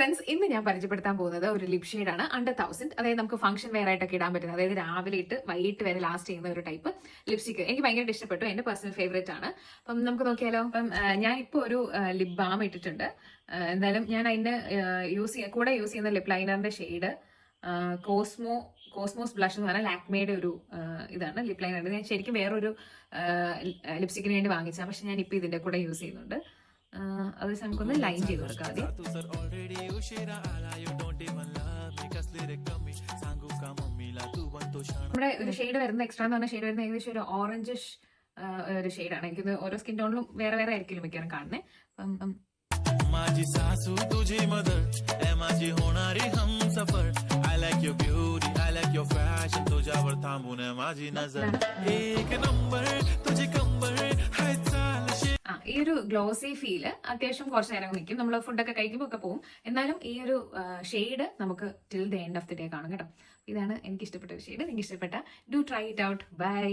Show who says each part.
Speaker 1: Friends, ഇന്ന് ഞാൻ പരിചയപ്പെടുത്താൻ പോകുന്നത് ഒരു ലിപ് ഷെയ്ഡാണ്. അണ്ടർ 1000. അതായത് നമുക്ക് ഫംഗ്ഷൻ വെയർ ആയിട്ടൊക്കെ ഇടാൻ പറ്റുന്നത്, അതായത് രാവിലെ ഇട്ട് വൈകിട്ട് വരെ ലാസ്റ്റ് ചെയ്യുന്ന ഒരു ടൈപ്പ് ലിപ്സ്റ്റിക്. എനിക്ക് ഭയങ്കരമായിട്ട് ഇഷ്ടപ്പെട്ടു. എന്റെ പേഴ്സണൽ ഫേവറേറ്റ് ആണ്. അപ്പം നമുക്ക് നോക്കിയാലോ. അപ്പം ഞാനിപ്പോൾ ഒരു ലിപ് ബാം ഇട്ടിട്ടുണ്ട്. എന്തായാലും ഞാൻ അതിന്റെ കൂടെ യൂസ് ചെയ്യുന്ന ലിപ് ലൈനറിന്റെ ഷെയ്ഡ് കോസ്മോസ് ബ്ലഷ് എന്ന് പറഞ്ഞാൽ ലാക്മേയുടെ ഒരു ഇതാണ് ലിപ് ലൈനർ. ഞാൻ ശരിക്കും വേറൊരു ലിപ്സ്റ്റിക്കിന് വേണ്ടി വാങ്ങിച്ചാൽ, പക്ഷെ ഞാൻ ഇപ്പൊ ഇതിന്റെ കൂടെ യൂസ് ചെയ്യുന്നുണ്ട്. അത് നമുക്കൊന്ന് ലൈൻ ചെയ്ത് കൊടുക്കാം ആദ്യം. നമ്മുടെ ഒരു ഷെയ്ഡ് വരുന്ന എക്സ്ട്രാ എന്ന് പറഞ്ഞ ഷെയ്ഡ് വരുന്ന ഏകദേശം ഒരു ഓറഞ്ചിഷ് ഒരു ഷെയ്ഡാണ്. എനിക്കിത് ഓരോ സ്കിൻ ടോണിലും വേറെ വേറെ ആയിരിക്കും മിക്കവാറും കാണുന്നത്. അപ്പം माझी सासू तुझी मदर ए माझी होणारी Humsafar I like your beauty I like your fashion तुझ्यावर थांबून माझी नजर एक नंबर तुझी कंबर हाय चाल ഈ ഒരു ഗ്ലോസി ഫീല് അത്യാവശ്യം കുറച്ച് നേരം നിൽക്കും. നമ്മൾ ഫുഡൊക്കെ കഴിക്കുമ്പോൾ ഒക്കെ പോകും. എന്നാലും ഈ ഒരു ഷെയ്ഡ് നമുക്ക് till the end of the day കാണും കേട്ടോ. ഇതാണ് എനിക്ക് ഇഷ്ടപ്പെട്ട ഒരു ഷെയ്ഡ്. നിങ്ങൾക്ക് ഇഷ്ടപ്പെട്ട do try it out. By.